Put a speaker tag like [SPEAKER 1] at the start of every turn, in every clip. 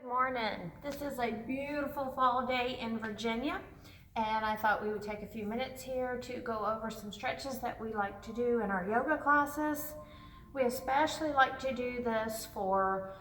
[SPEAKER 1] Morning. This is a beautiful fall day in Virginia, and I thought we would take a few minutes here to go over some stretches that we like to do in our yoga classes. We especially like to do this for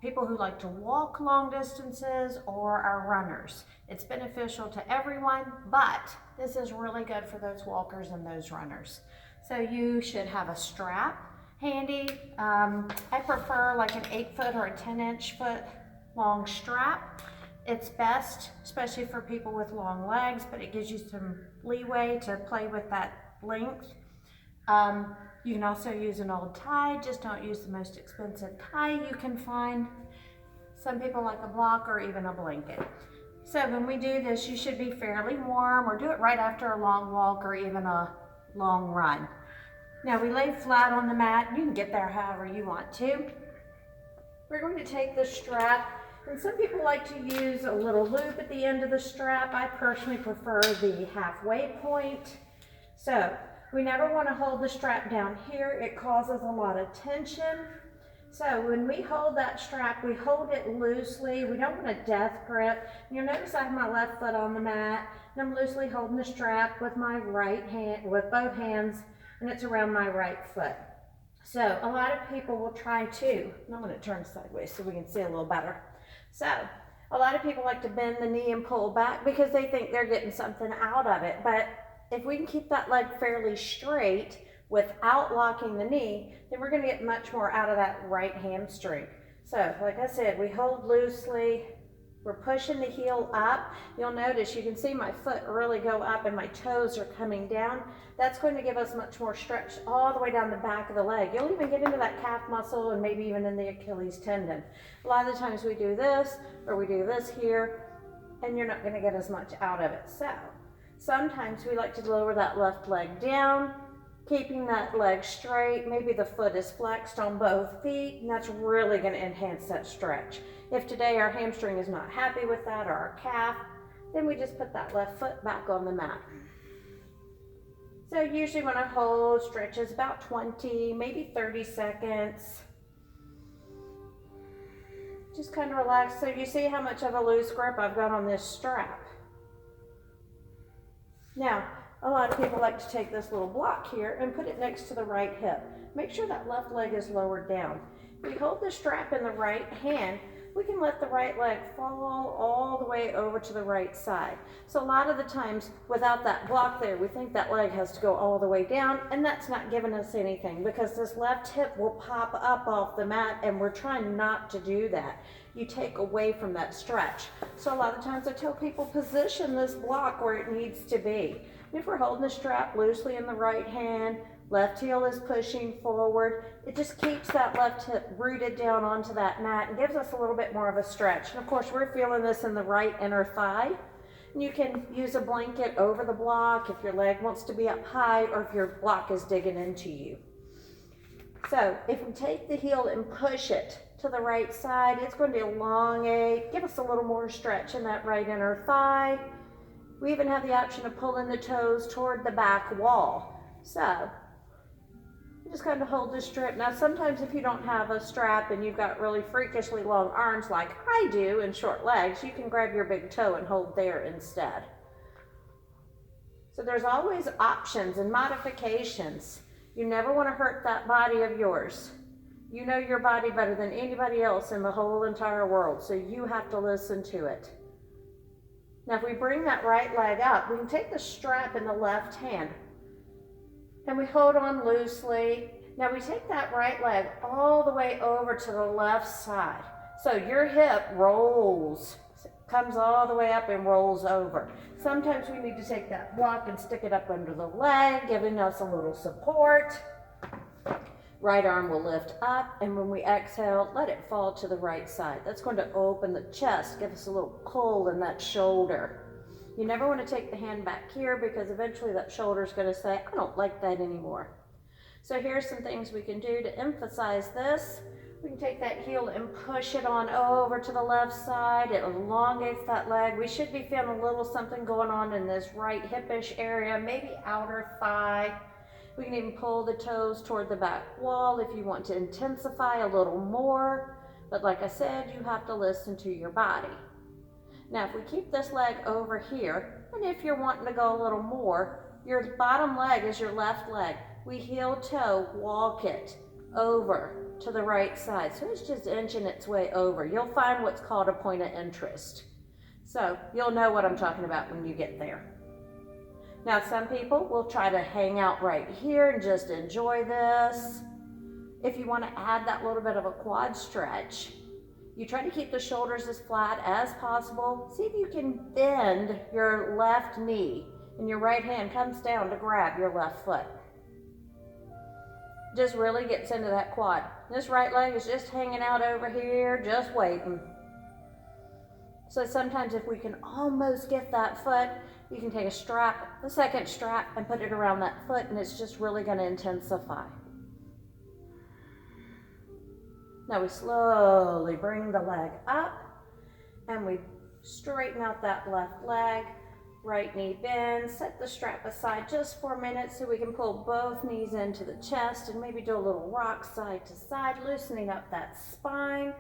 [SPEAKER 1] people who like to walk long distances or our runners. It's beneficial to everyone, but this is really good for those walkers and those runners. So you should have a strap handy. I prefer like an 8-foot or a 10-inch foot long strap. It's best, especially for people with long legs, but it gives you some leeway to play with that length. You can also use an old tie, just don't use the most expensive tie you can find. Some people like a block or even a blanket. So when we do this, you should be fairly warm, or do it right after a long walk or even a long run. Now we lay flat on the mat. You can get there however you want to. We're going to take the strap, and some people like to use a little loop at the end of the strap. I personally prefer the halfway point. So we never want to hold the strap down here. It causes a lot of tension. So when we hold that strap, we hold it loosely. We don't want a death grip. You'll notice I have my left foot on the mat, and I'm loosely holding the strap with my right hand, with both hands, and it's around my right foot. So a lot of people will try to, and I'm going to turn sideways so we can see a little better. So a lot of people like to bend the knee and pull back because they think they're getting something out of it. But if we can keep that leg fairly straight without locking the knee, then we're going to get much more out of that right hamstring. So like I said, we hold loosely. We're pushing the heel up. You'll notice you can see my foot really go up and my toes are coming down. That's going to give us much more stretch all the way down the back of the leg. You'll even get into that calf muscle and maybe even in the Achilles tendon. A lot of the times we do this or we do this here, and you're not going to get as much out of it. So sometimes we like to lower that left leg down, keeping that leg straight. Maybe the foot is flexed on both feet, and that's really going to enhance that stretch. If today our hamstring is not happy with that, or our calf, then we just put that left foot back on the mat. So usually when I hold, stretches about 20, maybe 30 seconds. Just kind of relax. So you see how much of a loose grip I've got on this strap. Now, a lot of people like to take this little block here and put it next to the right hip. Make sure that left leg is lowered down. If we hold the strap in the right hand, we can let the right leg fall all the way over to the right side. So a lot of the times without that block there, we think that leg has to go all the way down, and that's not giving us anything because this left hip will pop up off the mat, and we're trying not to do that. You take away from that stretch. So a lot of times I tell people position this block where it needs to be. If we're holding the strap loosely in the right hand, left heel is pushing forward, it just keeps that left hip rooted down onto that mat and gives us a little bit more of a stretch. And of course, we're feeling this in the right inner thigh. And you can use a blanket over the block if your leg wants to be up high or if your block is digging into you. So if we take the heel and push it to the right side, it's going to elongate, give us a little more stretch in that right inner thigh. We even have the option of pulling the toes toward the back wall. So just kind of hold this strip. Now sometimes if you don't have a strap and you've got really freakishly long arms like I do and short legs, you can grab your big toe and hold there instead. So there's always options and modifications. You never want to hurt that body of yours. You know your body better than anybody else in the whole entire world, so you have to listen to it. Now if we bring that right leg up, we can take the strap in the left hand and we hold on loosely. Now we take that right leg all the way over to the left side. So your hip rolls, comes all the way up and rolls over. Sometimes we need to take that block and stick it up under the leg, giving us a little support. Right arm will lift up, and when we exhale, let it fall to the right side. That's going to open the chest, give us a little pull in that shoulder. You never want to take the hand back here because eventually that shoulder is going to say, I don't like that anymore. So here's some things we can do to emphasize this. We can take that heel and push it on over to the left side. It elongates that leg. We should be feeling a little something going on in this right hip-ish area, maybe outer thigh. We can even pull the toes toward the back wall if you want to intensify a little more.
[SPEAKER 2] But like I said, you have to listen to your body. Now, if we keep this leg over here, and if you're wanting to go a little more, your bottom leg is your left leg. We heel toe, walk it over to the right side. So it's just inching its way over. You'll find what's called a point of interest. So you'll know what I'm talking about when you get there. Now, some people will try to hang out right here and just enjoy this. If you want to add that little bit of a quad stretch, you try to keep the shoulders as flat as possible. See if you can bend your left knee and your right hand comes down to grab your left foot. Just really gets into that quad. This right leg is just hanging out over here, just waiting. So sometimes if we can almost get that foot, you can take a strap, the second strap, and put it around that foot, and it's just really going to intensify. Now we slowly bring the leg up, and we straighten out that left leg. Right knee bends, set the strap aside just for a minute so we can pull both knees into the chest and maybe do a little rock side to side, loosening up that spine.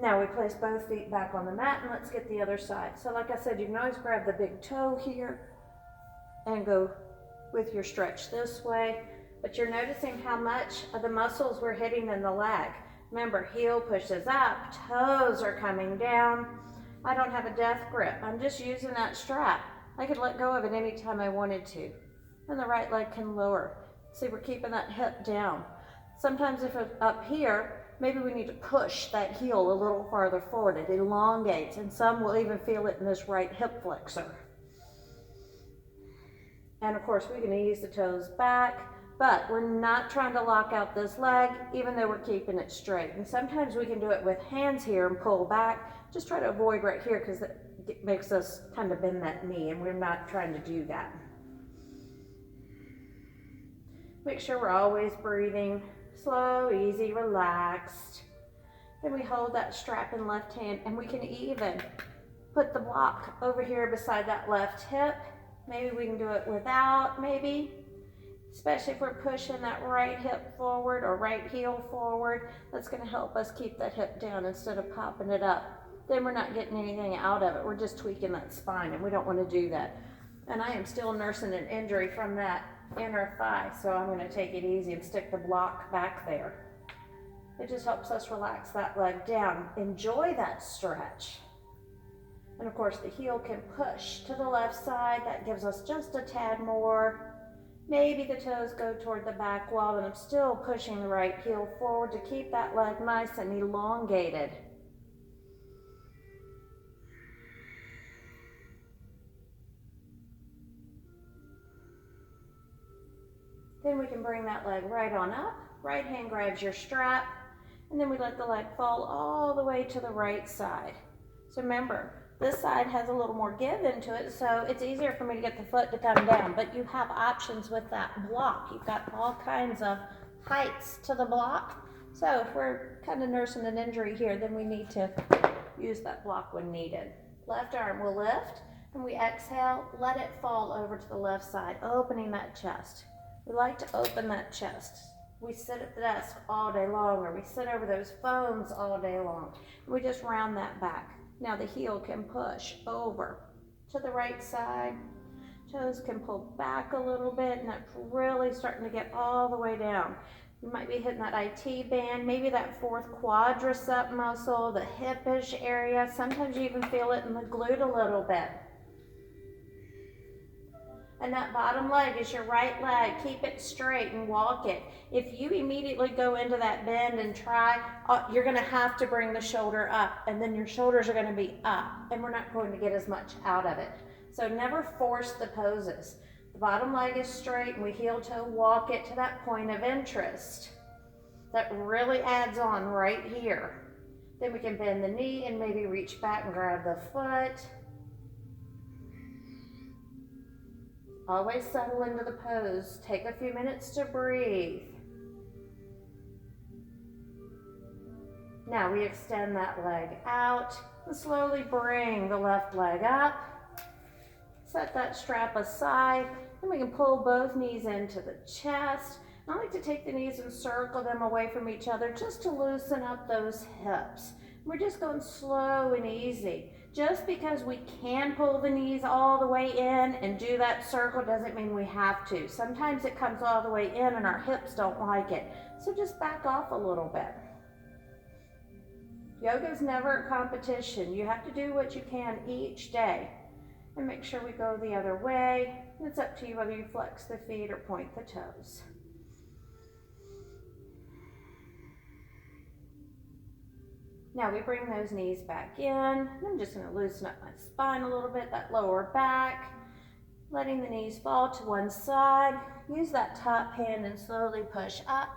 [SPEAKER 2] Now we place both feet back on the mat and let's get the other side. So like I said, you can always grab the big toe here and go with your stretch this way, but you're noticing how much of the muscles we're hitting in the leg. Remember, heel pushes up, toes are coming down. I don't have a death grip. I'm just using that strap. I could let go of it anytime I wanted to. And the right leg can lower. See, we're keeping that hip down. Sometimes if it's up here, maybe we need to push that heel a little farther forward. It elongates, and some will even feel it in this right hip flexor. And of course, we can ease the toes back, but we're not trying to lock out this leg, even though we're keeping it straight. And sometimes we can do it with hands here and pull back. Just try to avoid right here because it makes us kind of bend that knee, and we're not trying to do that. Make sure we're always breathing slow, easy, relaxed. Then we hold that strap in left hand, and we can even put the block over here beside that left hip. Maybe we can do it without, maybe. Especially if we're pushing that right hip forward or right heel forward, that's going to help us keep that hip down instead of popping it up. Then we're not getting anything out of it. We're just tweaking that spine, and we don't want to do that. And I am still nursing an injury from that inner thigh, so I'm going to take it easy and stick the block back there. It just helps us relax that leg down. Enjoy that stretch. And of course, the heel can push to the left side. That gives us just a tad more. Maybe the toes go toward the back wall, and I'm still pushing the right heel forward to keep that leg nice and elongated. Then we can bring that leg right on up. Right hand grabs your strap, and then we let the leg fall all the way to the right side. So remember, this side has a little more give into it, so it's easier for me to get the foot to come down, but you have options with that block. You've got all kinds of heights to the block. So if we're kind of nursing an injury here, then we need to use that block when needed. Left arm will lift, and we exhale, let it fall over to the left side, opening that chest. We like to open that chest. We sit at the desk all day long, or we sit over those phones all day long. We just round that back. Now the heel can push over to the right side. Toes can pull back a little bit, and that's really starting to get all the way down. You might be hitting that IT band, maybe that fourth quadricep muscle, the hip-ish area. Sometimes you even feel it in the glute a little bit. And that bottom leg is your right leg. Keep it straight and walk it. If you immediately go into that bend and try, you're going to have to bring the shoulder up, and then your shoulders are going to be up, and we're not going to get as much out of it. So never force the poses. The bottom leg is straight, and we heel toe walk it to that point of interest. That really adds on right here. Then we can bend the knee and maybe reach back and grab the foot. Always settle into the pose. Take a few minutes to breathe. Now we extend that leg out and slowly bring the left leg up. Set that strap aside, and we can pull both knees into the chest. I like to take the knees and circle them away from each other just to loosen up those hips. We're just going slow and easy. Just because we can pull the knees all the way in and do that circle doesn't mean we have to. Sometimes it comes all the way in and our hips don't like it. So just back off a little bit. Yoga is never a competition. You have to do what you can each day. And make sure we go the other way. It's up to you whether you flex the feet or point the toes. Now we bring those knees back in. I'm just going to loosen up my spine a little bit, that lower back. Letting the knees fall to one side. Use that top hand and slowly push up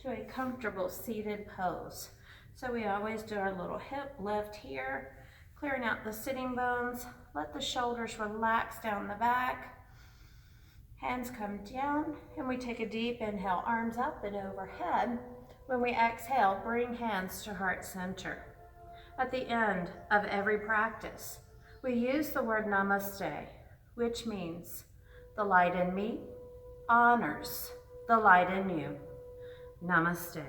[SPEAKER 2] to a comfortable seated pose. So we always do our little hip lift here, clearing out the sitting bones. Let the shoulders relax down the back. Hands come down, and we take a deep inhale, arms up and overhead. When we exhale, bring hands to heart center. At the end of every practice, we use the word namaste, which means the light in me honors the light in you. Namaste.